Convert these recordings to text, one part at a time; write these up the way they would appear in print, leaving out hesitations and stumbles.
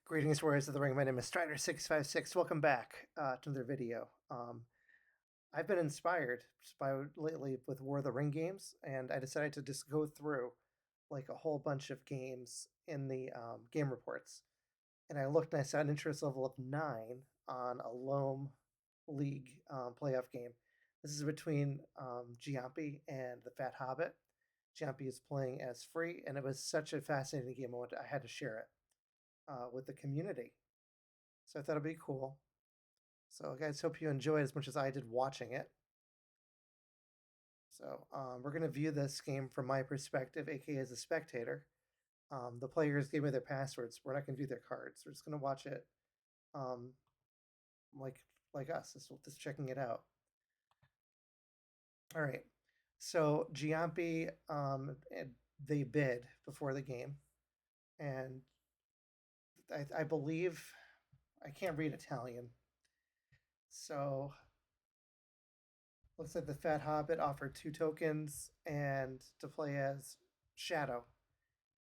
Greetings, Warriors of the Ring. My name is Strider656. Welcome back to another video. I've been inspired lately with War of the Ring games, and I decided to just go through like a whole bunch of games in the game reports. And I looked and I saw an interest level of 9 on a LoME League playoff game. This is between Giampy and TheFatHobbit. Giampy is playing as free, and it was such a fascinating game. I had to share it with the community. So I thought it'd be cool. So guys, hope you enjoyed as much as I did watching it. So we're going to view this game from my perspective, aka as a spectator. The players gave me their passwords. We're not going to view their cards. We're just going to watch it like us, just checking it out. All right. So Giampy, they bid before the game, and I believe I can't read Italian. So looks like the TheFatHobbit offered 2 tokens and to play as Shadow,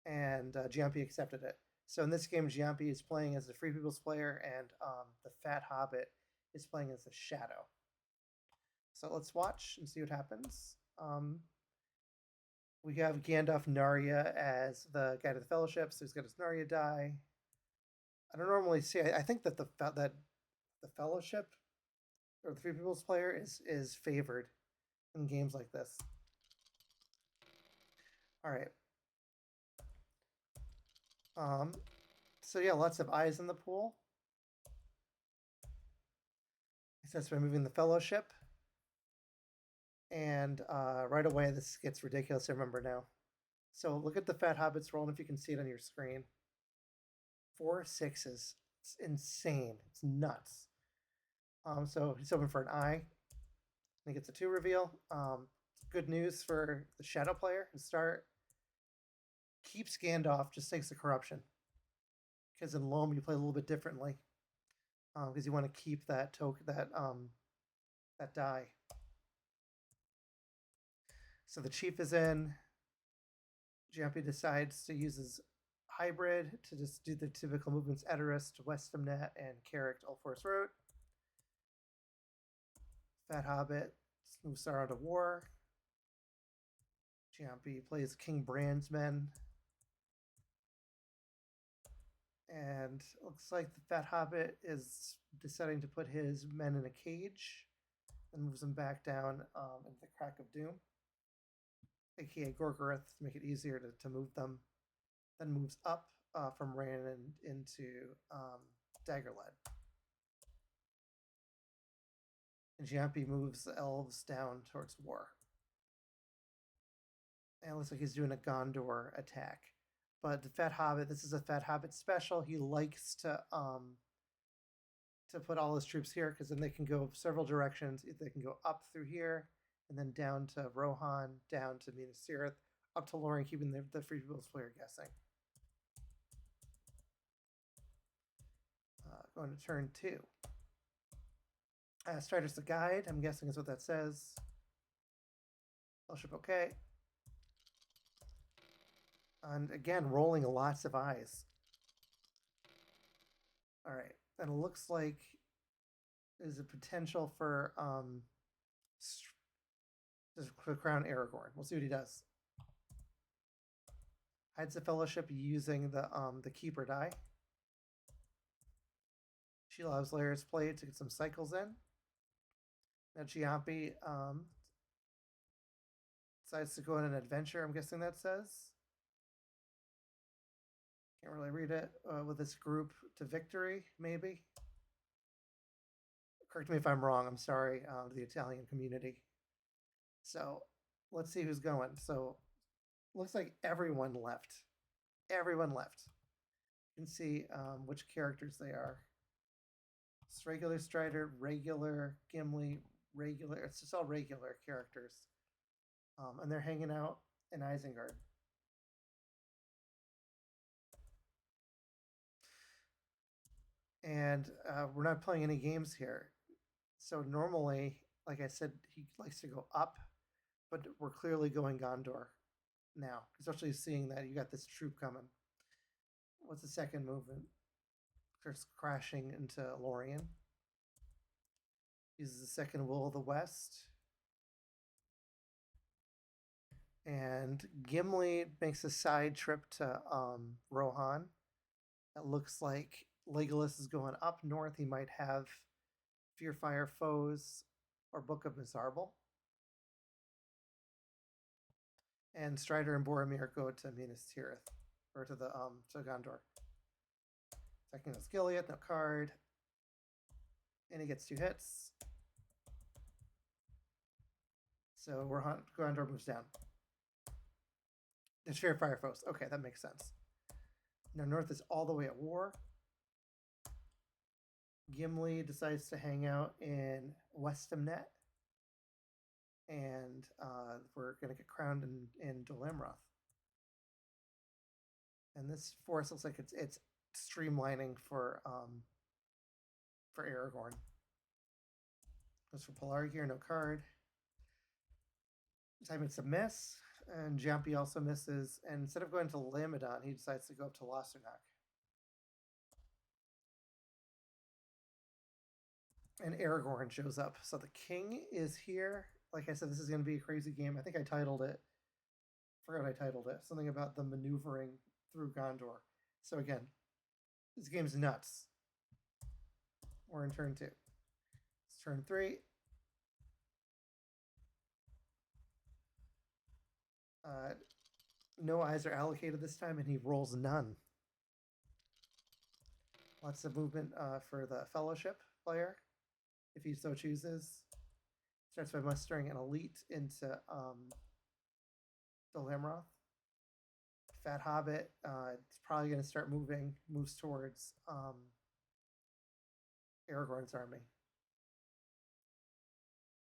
and Giampy accepted it. So in this game, Giampy is playing as the Free People's player, and the TheFatHobbit is playing as the Shadow. So let's watch and see what happens. We have Gandalf Narya as the Guide of the Fellowship, so he's got his Narya die. I don't normally see. I think that the Fellowship or the Free People's player is favored in games like this. All right. So yeah, lots of eyes in the pool. It starts by moving the Fellowship, and right away this gets ridiculous. I remember now. So look at the TheFatHobbit's rolling if you can see it on your screen. 4 6s. It's insane. It's nuts. So he's open for an eye. He gets a 2 reveal. Good news for the Shadow player to start. Keeps Gandalf, just takes the corruption. Because in LoME you play a little bit differently. Because you want to keep that token, that die. So the chief is in. Giampy decides to use his hybrid to just do the typical movements: Edoras to Westamnet and Carrick to Ulforce Road. TheFatHobbit moves Sauron to war. Giampy plays King Bran's men. And looks like the TheFatHobbit is deciding to put his men in a cage and moves them back down into the Crack of Doom, aka Gorgoroth, to make it easier to move them. Then moves up from Rhiannon into Daggerled. And Giampy moves the elves down towards war. And it looks like he's doing a Gondor attack. But the TheFatHobbit, this is a TheFatHobbit special. He likes to put all his troops here because then they can go several directions. They can go up through here and then down to Rohan, down to Minas Tirith, up to Lorien, keeping the Free People's player guessing. Going to turn 2. Strider's the guide, I'm guessing is what that says. Fellowship okay. And again, rolling lots of eyes. All right, and it looks like there's a potential for to crown Aragorn. We'll see what he does. Hides the Fellowship using the Keeper die. She allows Laird's play to get some cycles in. Now Giampy decides to go on an adventure, I'm guessing that says. Can't really read it. With this group to victory, maybe. Correct me if I'm wrong. I'm sorry to the Italian community. So let's see who's going. So looks like everyone left. Everyone left. You can see which characters they are. It's regular Strider, regular Gimli, regular. It's just all regular characters. And they're hanging out in Isengard. And we're not playing any games here. So normally, like I said, he likes to go up, but we're clearly going Gondor now, especially seeing that you got this troop coming. What's the second movement? Starts crashing into Lorien. Uses the second Will of the West. And Gimli makes a side trip to Rohan. It looks like Legolas is going up north. He might have Fear Fire Foes or Book of Mizarble. And Strider and Boromir go to Minas Tirith, or to Gondor. Second is Gilead, no card. And he gets 2 hits. So Gondor moves down. There's Fear Fire Foes. Okay, that makes sense. Now North is all the way at war. Gimli decides to hang out in Westamnet. And we're going to get crowned in Dol Amroth. And this forest looks like it's streamlining for Aragorn. Goes for Pelargir, no card. Time makes a miss, and Giampy also misses. And instead of going to Lamedon, he decides to go up to Losternak. And Aragorn shows up. So the king is here. Like I said, this is going to be a crazy game. I think I titled it. I forgot I titled it. Something about the maneuvering through Gondor. So again, this game's nuts. We're in turn 2. It's turn 3. No eyes are allocated this time, and he rolls none. Lots of movement for the Fellowship player, if he so chooses. Starts by mustering an elite into Dol Amroth. Fat Hobbit, it's probably going to start moves towards Aragorn's army.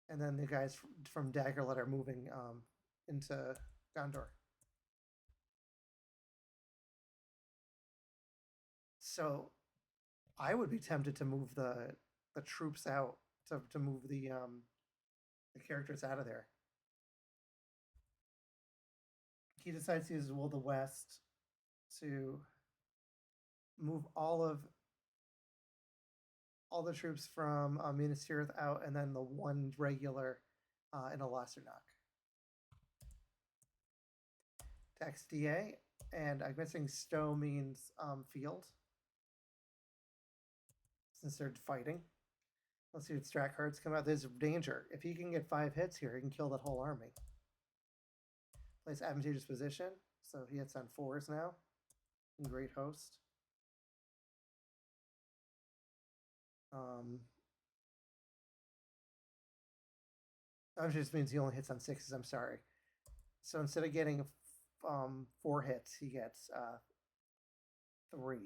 And then the guys from Daggerlet are moving into Gondor. So I would be tempted to move the troops out, to move the characters out of there. He decides to use Will of the West to move all the troops from Minas Tirith out, and then the one regular in a Losternak. Tax DA, and I'm guessing Stowe means field, since they're fighting. Let's see what strat cards come out. There's danger. If he can get 5 hits here, he can kill that whole army. Plays advantageous position, so he hits on 4s now. Great host. Just means he only hits on 6s. I'm sorry. So instead of getting 4 hits, he gets 3.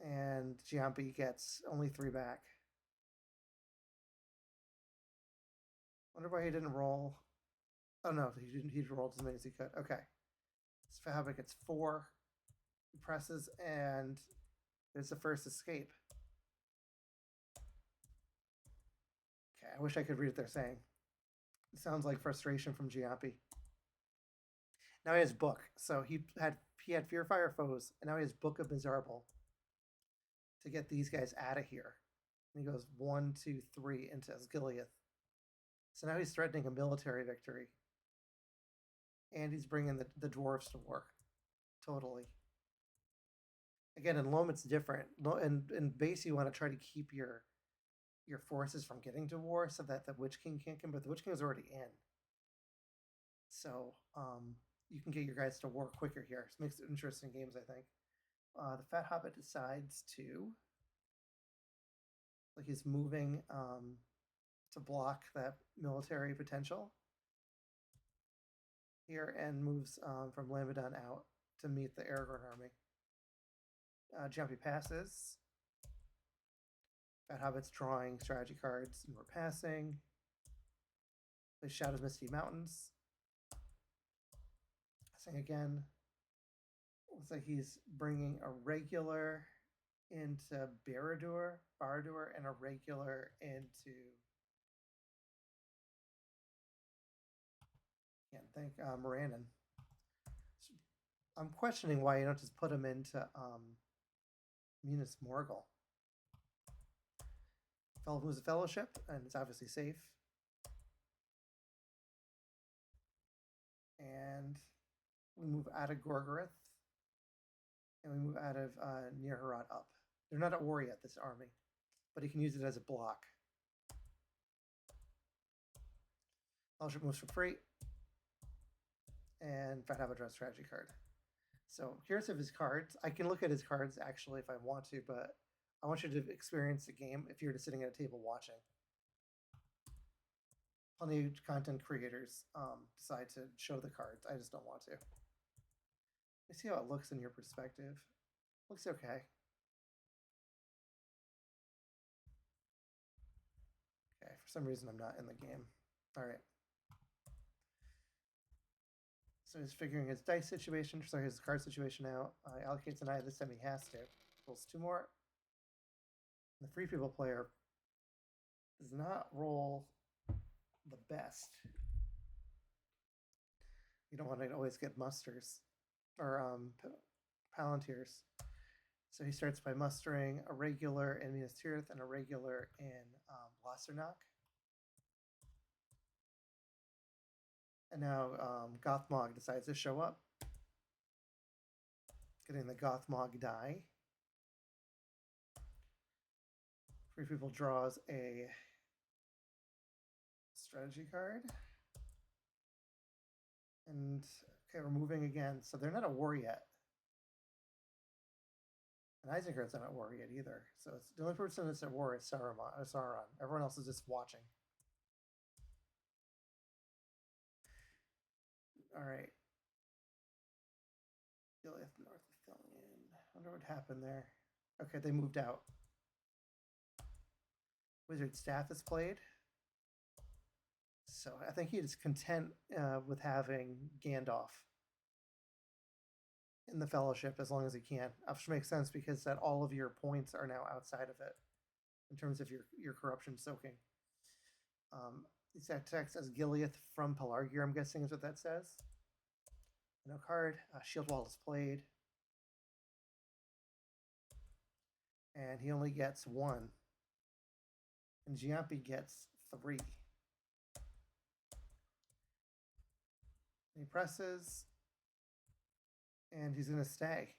And Giampy gets only 3 back. Wonder why he didn't roll. Oh no, he didn't. He rolled as many as he could. Okay. So Hobbit gets 4. He presses, and there's the first escape. Okay, I wish I could read what they're saying. It sounds like frustration from Giampy. Now he has Book. So he had Fear Fire Foes, and now he has Book of Mizarble to get these guys out of here. And he goes 1, 2, 3 into Osgiliath. So now he's threatening a military victory. And he's bringing the dwarves to war. Totally. Again, in LoME, it's different. In base, you want to try to keep your forces from getting to war so that the Witch King can't come, but the Witch King is already in. So you can get your guys to war quicker here. It makes it interesting games, I think. The Fat Hobbit decides to, like, he's moving to block that military potential here, and moves from Lamedon out to meet the Aragorn army. Giampy passes. Fat Hobbit's drawing strategy cards, and we're passing. They Shadows Misty Mountains. Passing again. Looks like he's bringing a regular into Barad-dûr, and a regular into, can't think, Morannon. I'm questioning why you don't just put him into Munis Morgul. Fellow moves a fellowship, and it's obviously safe. And we move out of Gorgoroth, and we move out of Nirharat up. They're not at war yet, this army, but he can use it as a block. Fellowship moves for free, and FatHobbit draws strategy card. So here's of his cards. I can look at his cards actually if I want to, but I want you to experience the game if you're just sitting at a table watching. Plenty of content creators decide to show the cards. I just don't want to. Let me see how it looks in your perspective. Looks okay. Okay, for some reason I'm not in the game. All right. So he's figuring his dice situation, sorry, his card situation out. Allocates an eye this time he has to. Rolls 2 more. The Free People player does not roll the best. You don't want to always get musters or palantirs. So he starts by mustering a regular in Minas Tirith and a regular in Lossernach. And now Gothmog decides to show up, getting the Gothmog die. Free People draws a strategy card. And okay, we're moving again. So they're not at war yet. And Isengard's not at war yet either. So it's the only person that's at war is Sauron. Everyone else is just watching. All right. Gileath North of Thelion. I wonder what happened there. Okay, they moved out. Wizard Staff is played. So I think he is content with having Gandalf in the Fellowship as long as he can. Which makes sense because that all of your points are now outside of it in terms of your corruption soaking. That text says Gileath from Pelargir, I'm guessing is what that says. No card. Shield Wall is played. And he only gets 1. And Giampy gets 3. He presses. And he's going to stay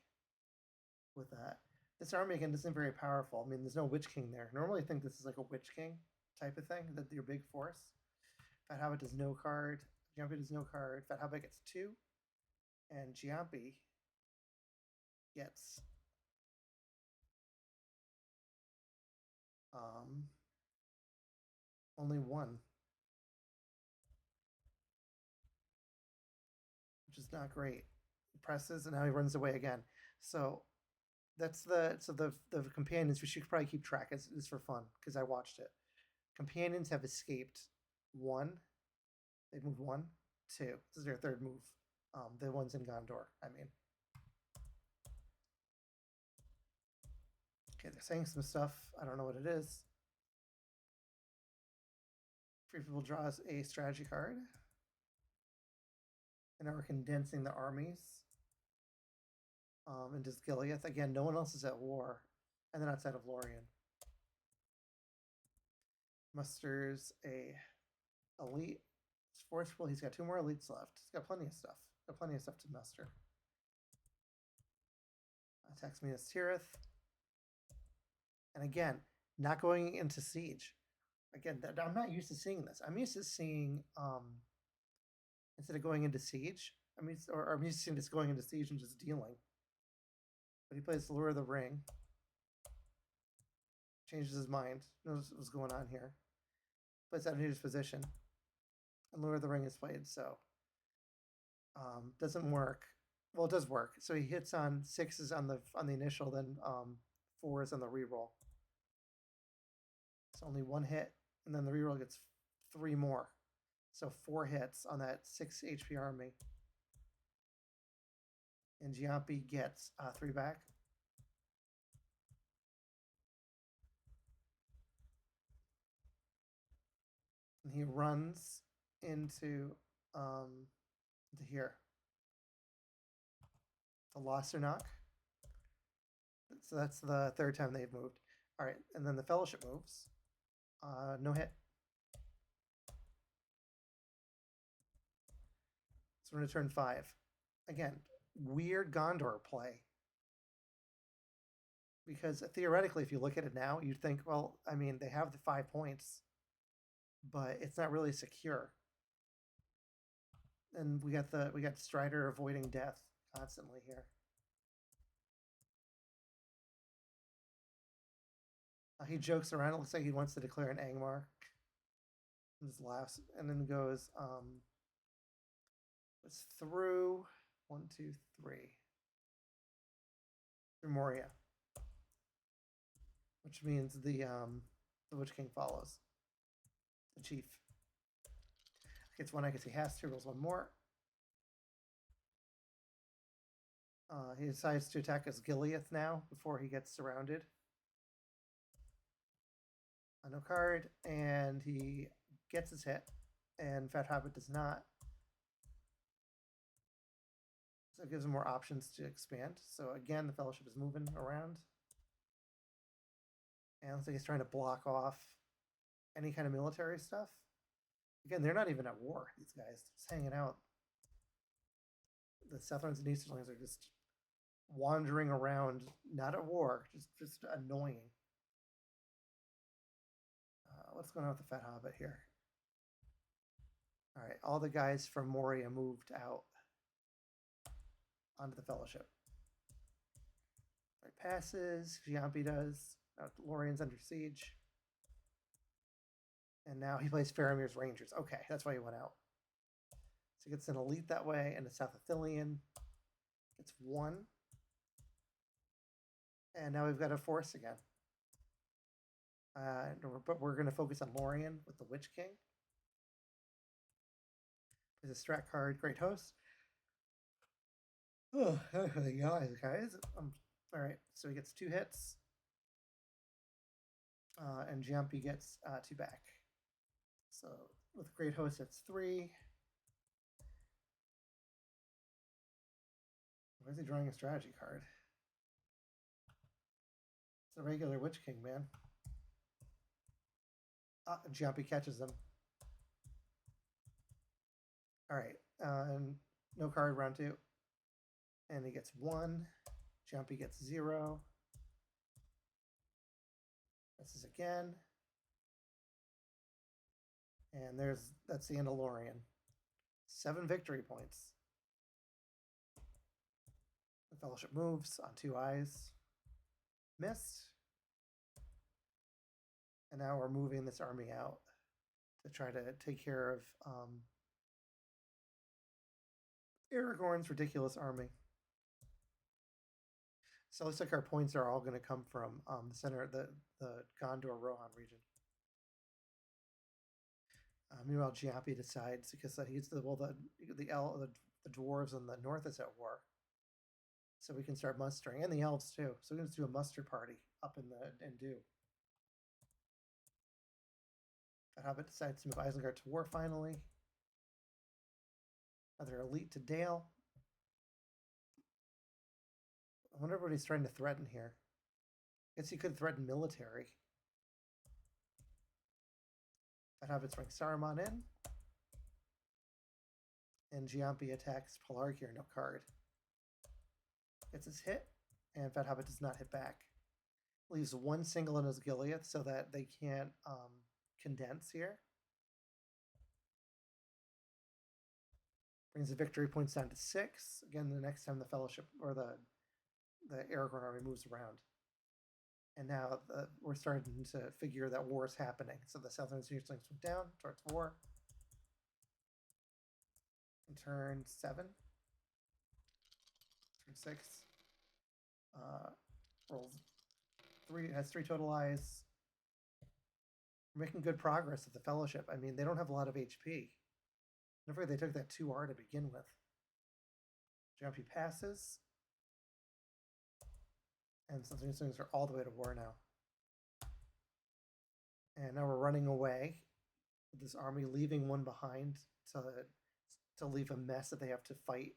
with that. This army, again, isn't very powerful. I mean, there's no Witch King there. Normally, I think this is like a Witch King type of thing, that your big force. FatHobbit does no card. Giampy does no card. FatHobbit gets 2. And Giampy gets only 1, which is not great. He presses, and now he runs away again. So that's the companions, which you could probably keep track. It's for fun because I watched it. Companions have escaped 1. They've moved 1, 2. This is their 3rd move. The ones in Gondor, I mean. Okay, they're saying some stuff. I don't know what it is. Free People draws a strategy card. And now we're condensing the armies into Gileath. Again, no one else is at war. And then outside of Lorien. Musters a elite. It's forceful. He's got 2 more elites left. He's got plenty of stuff. Got plenty of stuff to muster. Attacks Minas Tirith. And again, not going into siege. Again, I'm not used to seeing this. I'm used to seeing instead of going into siege, I'm used to seeing just going into siege and just dealing. But he plays Lure of the Ring. Changes his mind. Knows what's going on here. Plays out of his position. And Lure of the Ring is played, so doesn't work. Well, it does work. So he hits on 6s on the initial, then 4s on the reroll. It's only 1 hit, and then the reroll gets 3 more. So 4 hits on that 6 HP army. And Giampy gets 3 back. And he runs into here. to Losternock. So that's the third time they've moved. All right, and then the Fellowship moves. No hit. So we're going to turn 5. Again, weird Gondor play. Because theoretically, if you look at it now, you'd think, well, I mean, they have the 5 points, but it's not really secure. And we got Strider avoiding death constantly here. He jokes around. It looks like he wants to declare an Angmar. And just laughs, and then goes it's through 1, 2, 3 through Moria, which means the Witch King follows the chief. Gets 1 because he has to. Rolls 1 more. He decides to attack his Gileath now before he gets surrounded. No card, and he gets his hit, and TheFatHobbit does not. So it gives him more options to expand. So again, the Fellowship is moving around. And it looks like he's trying to block off any kind of military stuff. Again, they're not even at war, these guys. Just hanging out. The Southerns and Easterlings are just wandering around, not at war, just annoying. What's going on with the TheFatHobbit here? All right, all the guys from Moria moved out onto the Fellowship. All right, passes. Giampy does. Now Lorien's under siege. And now he plays Faramir's Rangers. Okay, that's why he went out. So he gets an elite that way, and a South Athelian. It's 1. And now we've got a force again. But we're going to focus on Lorien with the Witch King. There's a strat card, Great Host. Oh, guys. All right, so he gets 2 hits. And Giampy gets 2 back. So with Great Host, it's 3. Why is he drawing a strategy card? It's a regular Witch King, man. Giampy catches them. All right, and no card round 2. And he gets 1. Giampy gets 0. This is again. And that's the end of Lorien. 7 victory points. The Fellowship moves on 2 eyes. Missed. And now we're moving this army out to try to take care of Aragorn's ridiculous army. So it looks like our points are all going to come from the center of the Gondor Rohan region. Meanwhile, Giampy decides, because he's the dwarves in the north is at war, so we can start mustering, and the elves too. So we're going to do a muster party up in Dew. TheFatHobbit decides to move Isengard to war finally. Another elite to Dale. I wonder what he's trying to threaten here. I guess he could threaten military. TheFatHobbit's bring Saruman in. And Giampy attacks Pelargir, no card. Gets his hit, and TheFatHobbit does not hit back. Leaves 1 single in his Gileath so that they can't condense here. Brings the victory points down to 6. Again, the next time the Fellowship or the Aragorn army moves around. And now we're starting to figure that war is happening. So the Southern Easterlings went down towards war. And turn 7. Turn 6. Rolls 3. It has 3 total eyes. We're making good progress at the Fellowship. I mean, they don't have a lot of HP. Never they took that 2R to begin with. Giampy passes. And some things are all the way to war now. And now we're running away with this army, leaving 1 behind to leave a mess that they have to fight.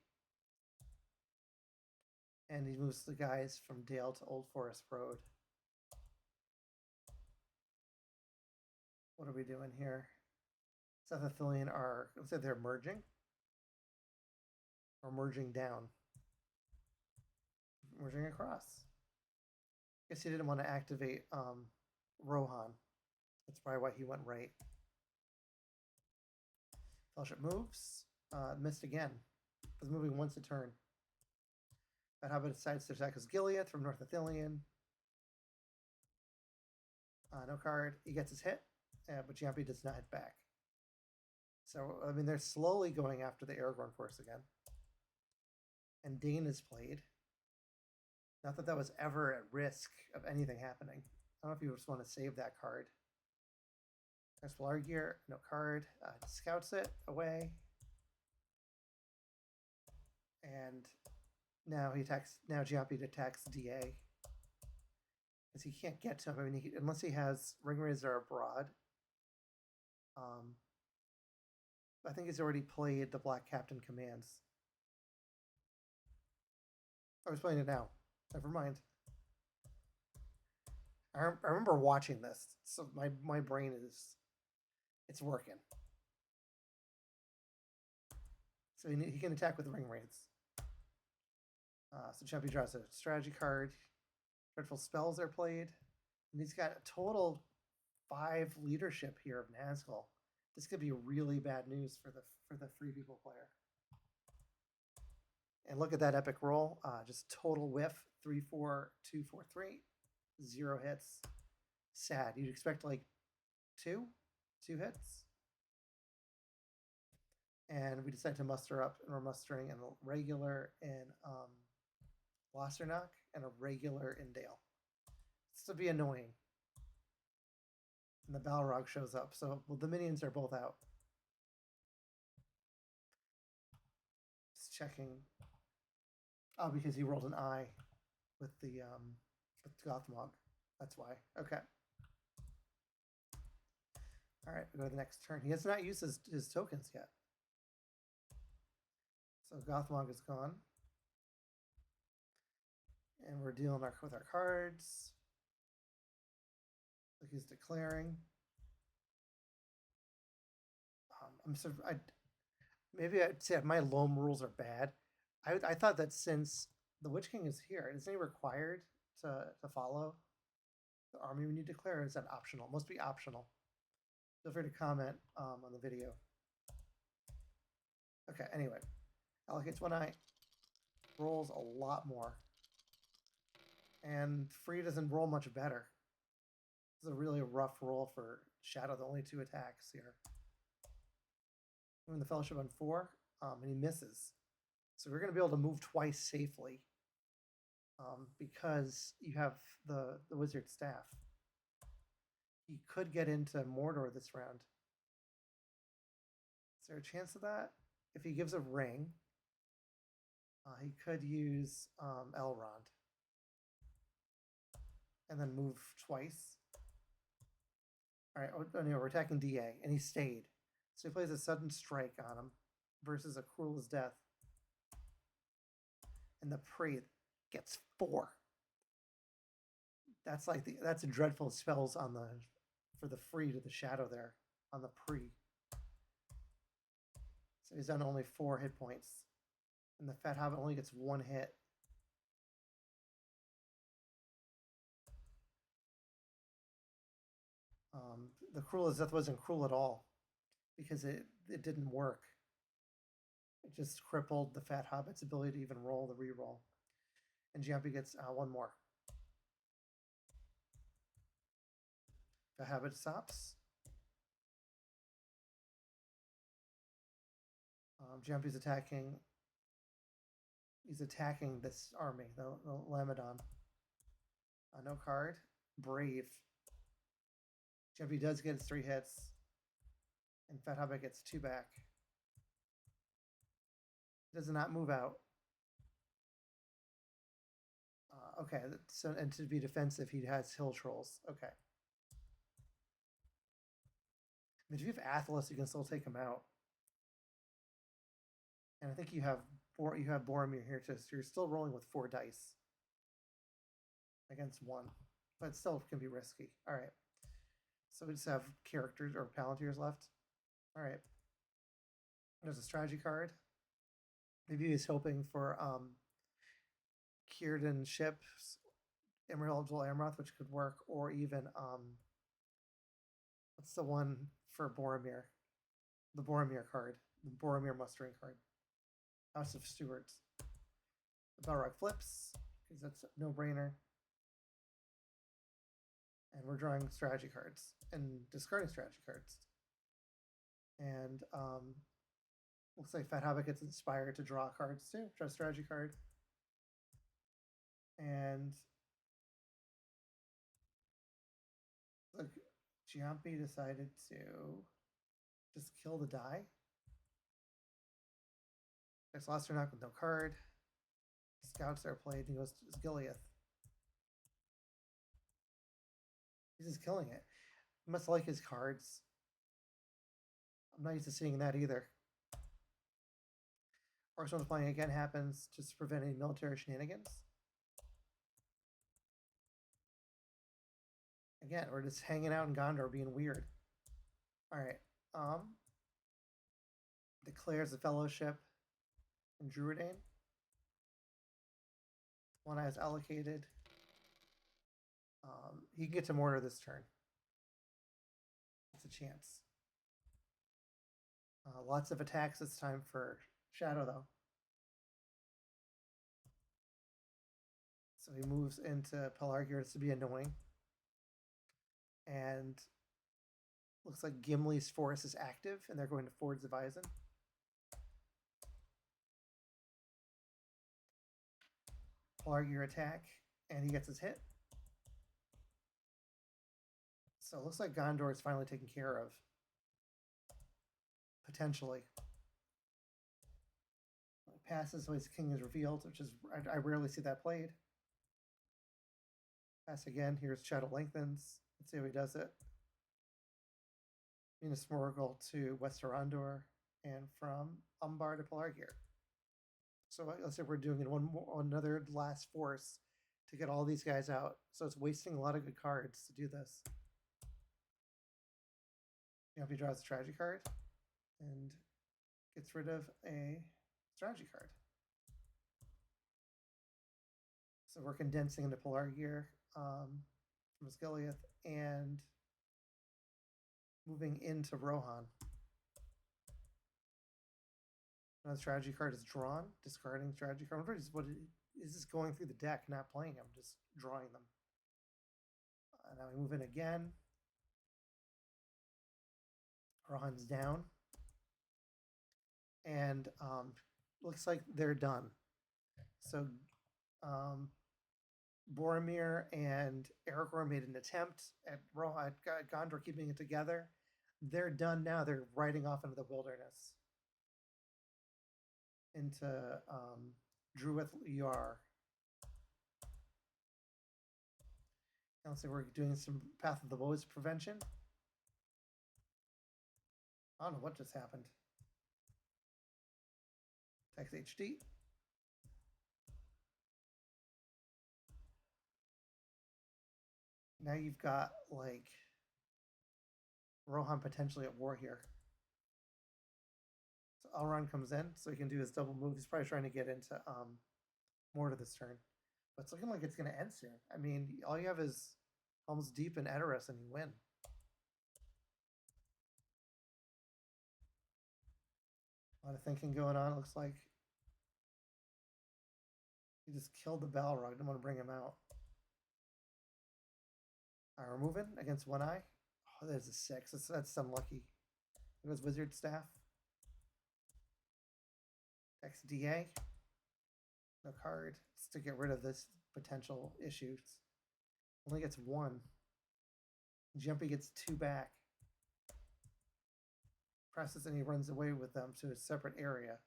And he moves the guys from Dale to Old Forest Road. What are we doing here? Sethathilian are, looks like they're merging. Or merging down. Merging across. Guess he didn't want to activate Rohan. That's probably why he went right. Fellowship moves. Missed again. Was moving once a turn. FatHobbit decides to attack his Gilead from North Athelian. No card. He gets his hit, but Giampy does not hit back. So, I mean, they're slowly going after the Aragorn force again. And Dane is played. Not that that was ever at risk of anything happening. I don't know if you just want to save that card. Explorer gear, no card. Scouts it away. And now he attacks. Now Giampy attacks DA. Because he can't get to him. I mean, unless he has Ringrazor abroad. I think he's already played the Black Captain commands. I was playing it now. Never mind. I remember watching this, so my brain it's working. So he can attack with Ring Wraiths. So Giampy draws a strategy card. Dreadful spells are played. And he's got a total 5 leadership here of Nazgul. This could be really bad news for the Free People player. And look at that epic roll. Just total whiff. 3, 4, 2, 4, 3. 0 hits. Sad. You'd expect like 2 hits. And we decide to muster up, and we're mustering in a regular in Losternock and a regular in Dale. This would be annoying. And the Balrog shows up. So well, the minions are both out. Just checking. Oh, because he rolled an eye with the with Gothmog. That's why. Okay. All right, we go to the next turn. He has not used his tokens yet. So Gothmog is gone. And we're dealing with our cards. Like he's declaring. Maybe I'd say my LoME rules are bad. I thought that since the Witch King is here, isn't he required to follow the army when you declare? Or is that optional? It must be optional. Feel free to comment on the video. Okay, anyway. Allocates 1 eye. Rolls a lot more. And Free doesn't roll much better. This is a really rough roll for Shadow, the only 2 attacks here. Moving the Fellowship on 4, and he misses. So we're going to be able to move twice safely because you have the Wizard Staff. He could get into Mordor this round. Is there a chance of that? If he gives a ring, he could use Elrond. And then move twice. All right, oh no, we're attacking DA, and he stayed. So he plays a sudden strike on him versus a Cruel as Death. And the Prey gets 4. That's like that's a dreadful spells on for the Free to the Shadow there on the Pre. So he's done only 4 hit points. And the FatHobbit only gets 1 hit. The Cruel as Death wasn't cruel at all because it didn't work. It just crippled the FatHobbit's ability to even roll the reroll. And Giampy gets 1 more. FatHobbit stops. Giampy's attacking. He's attacking this army, the Lamedon. No card. Brave. Giampy does get his 3 hits. And FatHobbit gets 2 back. Does not move out. Okay, so and to be defensive, he has Hill Trolls. Okay. I mean, if you have Athelas, you can still take him out. And I think you have you have Boromir here too, so you're still rolling with 4 dice against 1, but it still can be risky. All right, so we just have characters or Palantirs left. All right, there's a strategy card. Maybe he's hoping for Círdan ships, Emerald Amroth, which could work, or even what's the one for Boromir? The Boromir card, the Boromir mustering card. House of Stewards. The Balrog flips, because that's a no-brainer. And we're drawing strategy cards and discarding strategy cards. And looks like FatHobbit gets inspired to draw cards too. Draw a strategy card. And look, Giampy decided to just kill the die. There's Losternock with no card. Scouts are played. He goes to Gileath. He's just killing it. He must like his cards. I'm not used to seeing that either. Or someone's playing again happens just to prevent any military shenanigans. Again, we're just hanging out in Gondor being weird. Alright. Declares the fellowship in Druidane. One eye is allocated. He can get to Mortar this turn. It's a chance. Lots of attacks this time for Shadow, though. So he moves into Pelargir to be annoying. And looks like Gimli's force is active, and they're going to Fords of Isen. Pelargir attack, and he gets his hit. So it looks like Gondor is finally taken care of. Potentially. Passes, so his king is revealed, which is, I rarely see that played. Pass again, here's Shadow Lengthens. Let's see how he does it. Minas Morgul to Westeros, and from Umbar to Pelargir. So let's say we're doing another last force to get all these guys out. So it's wasting a lot of good cards to do this. Giampy draws a strategy card and gets rid of a strategy card. So we're condensing into Pelargir from Gileath and moving into Rohan. Another strategy card is drawn, discarding strategy card. What is this going through the deck, not playing them, just drawing them. Now we move in again. Rohan's down. And looks like they're done. So Boromir and Aragorn made an attempt at Gondor keeping it together. They're done now. They're riding off into the wilderness. Into Druid Yar. Now let's say we're doing some Path of the Woes prevention. I don't know what just happened. Text HD. Now you've got like Rohan potentially at war here. So Elrond comes in, so he can do his double move. He's probably trying to get into Mortar this turn. But it's looking like it's going to end soon. I mean, all you have is Helm's Deep and Edoras, and you win. A lot of thinking going on, it looks like. He just killed the Balrog. Didn't want to bring him out. All right, we're moving against one eye. Oh, there's a 6. That's unlucky. It was Wizard Staff. XDA. No card. It's to get rid of this potential issues. Only gets 1. Giampy gets 2 back. Presses and he runs away with them to a separate area.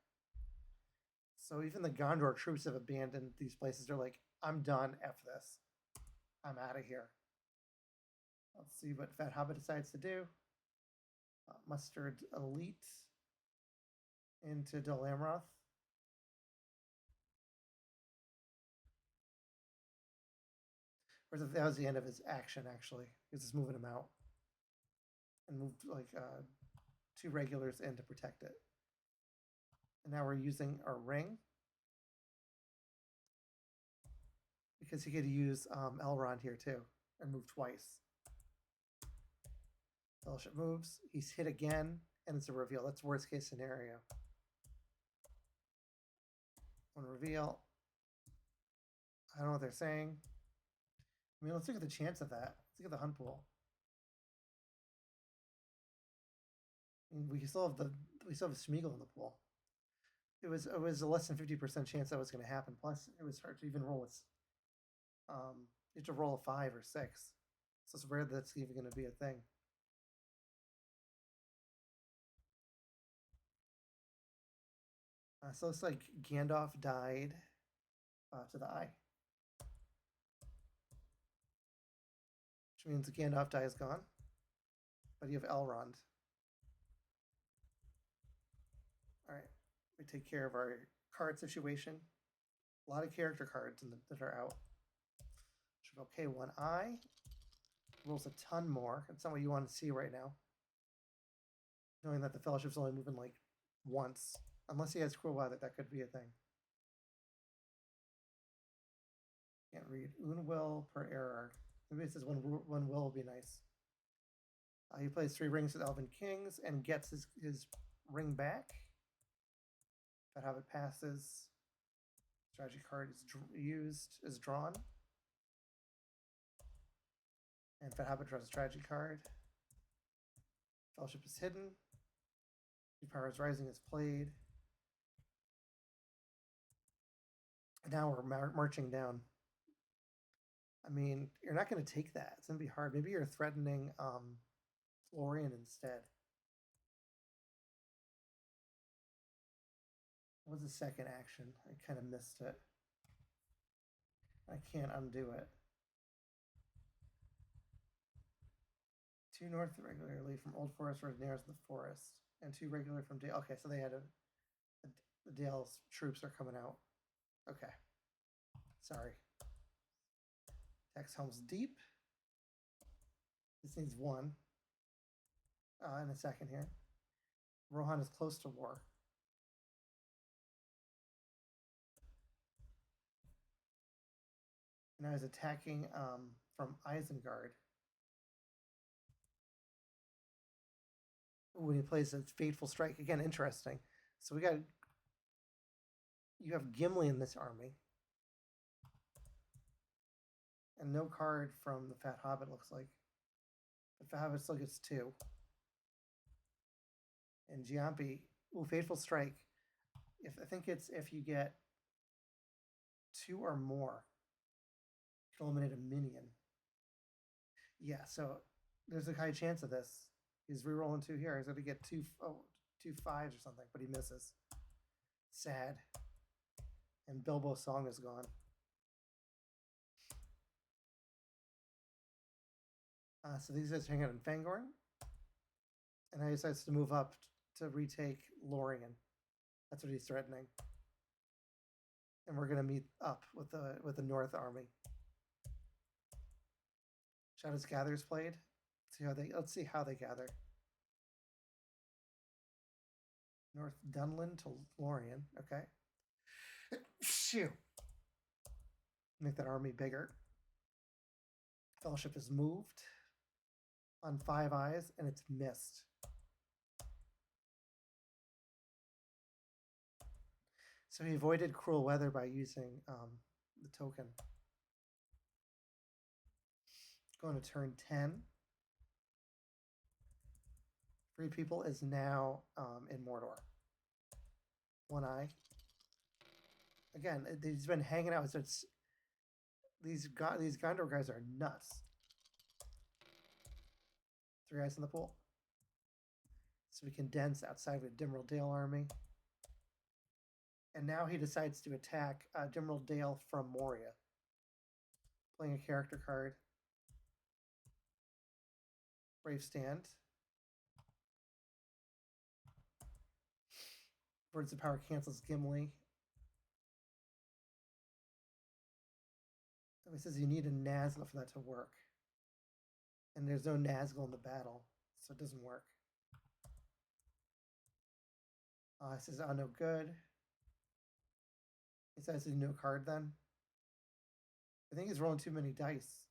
So even the Gondor troops have abandoned these places. They're like, I'm done. F this. I'm out of here. Let's see what FatHobbit decides to do. Mustard Elite into Dol Amroth. Or that was the end of his action, actually. Because it's moving him out. And moved like 2 regulars in to protect it. And now we're using our ring. Because he could use Elrond here too. And move twice. Fellowship moves. He's hit again. And it's a reveal. That's worst case scenario. One reveal. I don't know what they're saying. I mean, let's look at the chance of that. Let's look at the hunt pool. I mean, we still have Smeagol in the pool. It was a less than 50% chance that was going to happen. Plus, it was hard to even roll. You have to roll a 5 or 6, so it's rare that's even going to be a thing. So it's like Gandalf died to the eye. Which means Gandalf die is gone. But you have Elrond. Alright. We take care of our card situation. A lot of character cards that are out. Okay, 1 eye. Rolls a ton more. It's not what you want to see right now. Knowing that the Fellowship's only moving like once. Unless he has Cruel Weather, that could be a thing. Can't read. Un will per error. Maybe it says one will be nice. He plays 3 rings with Elven Kings and gets his ring back. FatHobbit passes. Strategy card is drawn. And FatHobbit draws a strategy card. Fellowship is hidden. Two Powers Rising is played. And now we're marching down. I mean, you're not going to take that. It's going to be hard. Maybe you're threatening Lorien instead. What was the second action? I kind of missed it. I can't undo it. 2 north regularly from Old Forest or Nares of the Forest. And 2 regular from Dale. Okay, so they had the Dale's troops are coming out. Okay. Sorry. Tax Helm's Deep. This needs 1. In a second here. Rohan is close to war. Now he's attacking from Isengard. When he plays a Fateful Strike. Again, interesting. So you have Gimli in this army. And no card from the FatHobbit, looks like. The FatHobbit still gets 2. And Giampy, Fateful Strike. I think it's if you get 2 or more, you can eliminate a minion. Yeah, so there's a high chance of this. He's rerolling 2 here. He's going to get 2 5s or something, but he misses. Sad. And Bilbo's song is gone. So these guys hang out in Fangorn. And he decides to move up to retake Lorien. That's what he's threatening. And we're going to meet up with the North Army. Shadows Gather's played. Let's see how they gather. North Dunlin to Lorien. Okay. Shoo. Make that army bigger. Fellowship is moved on 5 eyes, and it's missed. So he avoided Cruel Weather by using the token. Going to turn 10. Free People is now in Mordor. 1 eye. Again, he's been hanging out. So these Gondor guys are nuts. 3 eyes in the pool. So we condense outside of the Dimril Dale army. And now he decides to attack Dimril Dale from Moria. Playing a character card. Brave Stand. Words of Power cancels Gimli. It says you need a Nazgul for that to work. And there's no Nazgul in the battle, so it doesn't work. It says, oh, no good. It says no card then. I think he's rolling too many dice.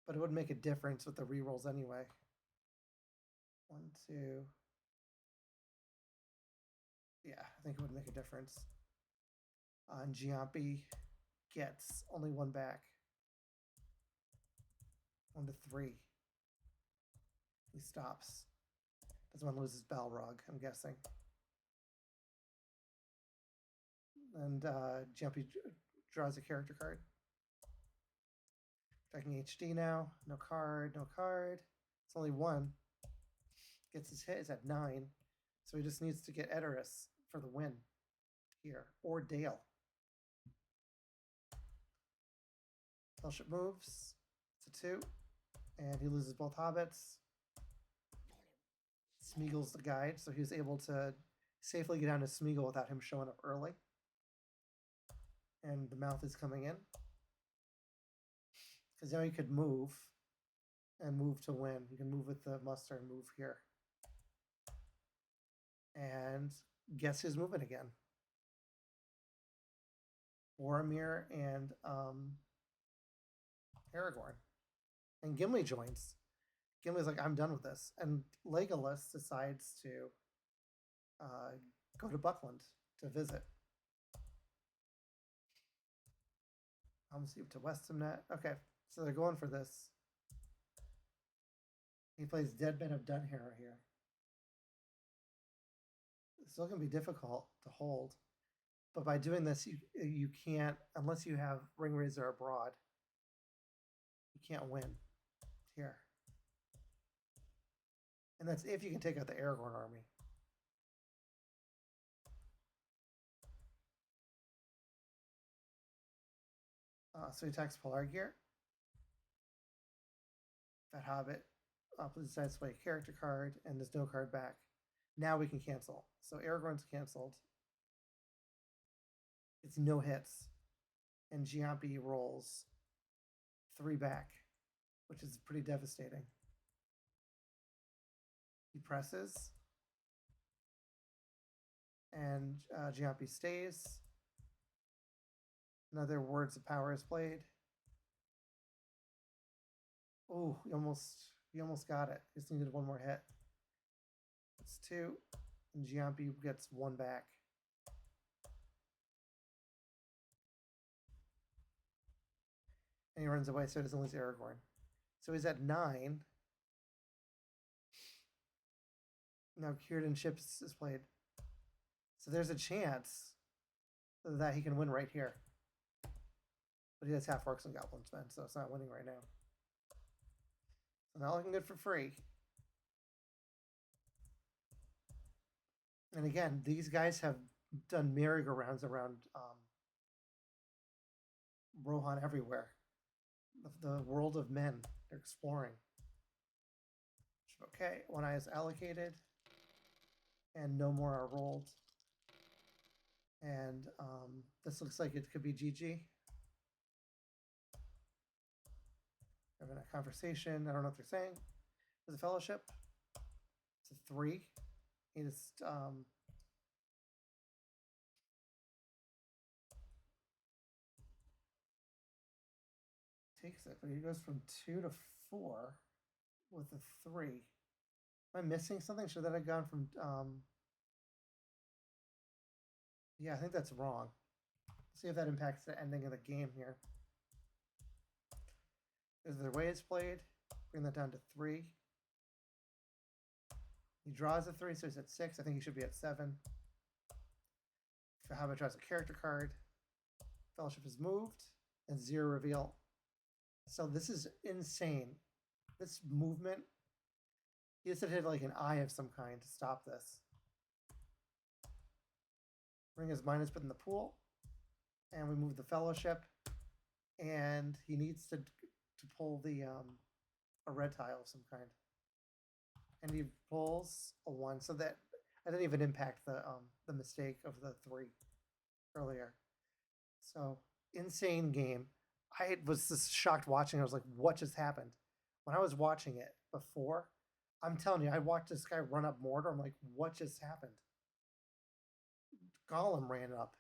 But it would make a difference with the rerolls anyway. 1, 2. Yeah, I think it would make a difference. And Giampy gets only 1 back. 1 to 3. He stops. Doesn't want to lose his Balrog, I'm guessing. And Giampy draws a character card. Checking HD now. No card, no card. It's only 1. Gets his hit, is at 9. So he just needs to get Edoras for the win here. Or Dale. Fellowship moves. It's a 2. And he loses both hobbits. Smeagol's the guide, so he was able to safely get down to Smeagol without him showing up early. And the mouth is coming in. Because now he could move and move to win. You can move with the muster and move here. And guess who's moving again? Boromir and Aragorn. And Gimli joins. Gimli's like, I'm done with this. And Legolas decides to go to Buckland to visit. To Westamnet. Okay, so they're going for this. He plays Dead Men of Dunharrow here. It's still going to be difficult to hold. But by doing this, you can't, unless you have Ringrazor Abroad, you can't win here. And that's if you can take out the Aragorn army. So he attacks Pelargir. FatHobbit decides to play a character card, and there's no card back. Now we can cancel. So Aragorn's canceled. It's no hits. And Giampy rolls 3 back, which is pretty devastating. He presses. And Giampy stays. Another Words of Power is played. Oh, he almost got it. Just needed 1 more hit. It's 2. And Giampy gets 1 back. And he runs away, so he doesn't lose Aragorn. So he's at 9. Now Círdan Ships is played. So there's a chance that he can win right here. But he has half orcs and goblins, man, so it's not winning right now. So not looking good for free. And again, these guys have done merry-go-rounds around Rohan everywhere. The world of men. They're exploring. Okay, 1 eye is allocated. And no more are rolled. And this looks like it could be GG. Having a conversation. I don't know what they're saying. There's a fellowship. It's a 3. He just takes it, but he goes from 2 to 4 with a 3. Am I missing something? Should that have gone from yeah, I think that's wrong. Let's see if that impacts the ending of the game here. Is there a way it's played? Bring that down to 3. He draws a 3, so he's at 6. I think he should be at 7. FatHobbit draws a character card. Fellowship is moved, and 0 reveal. So this is insane. This movement, he has to hit like an eye of some kind to stop this. Ring is minus put in the pool, and we move the fellowship, and he needs to pull the a red tile of some kind, and he pulls a 1, so that I didn't even impact the mistake of the 3 earlier. So insane game. I was just shocked watching. I was like, what just happened? When I was watching it before, I'm telling you, I watched this guy run up Mordor. I'm like, what just happened? Gollum ran up.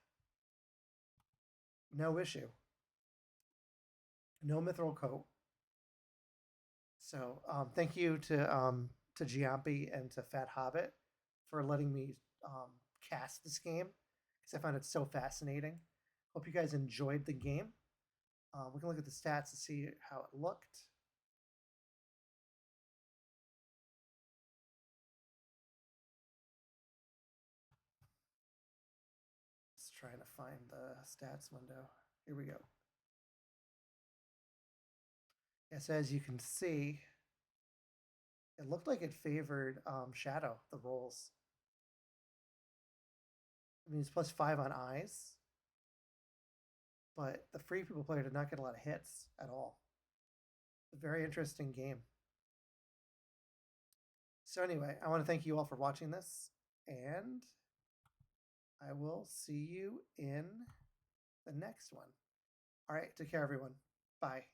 No issue. No mithril coat. So thank you to Giampy and to TheFatHobbit for letting me cast this game because I found it so fascinating. Hope you guys enjoyed the game. We can look at the stats to see how it looked. Just trying to find the stats window. Here we go. Yes, as you can see, it looked like it favored Shadow, the rolls. I mean, it's +5 on eyes, but the Free People player did not get a lot of hits at all. A very interesting game. So anyway, I want to thank you all for watching this, and I will see you in the next one. All right, take care, everyone. Bye.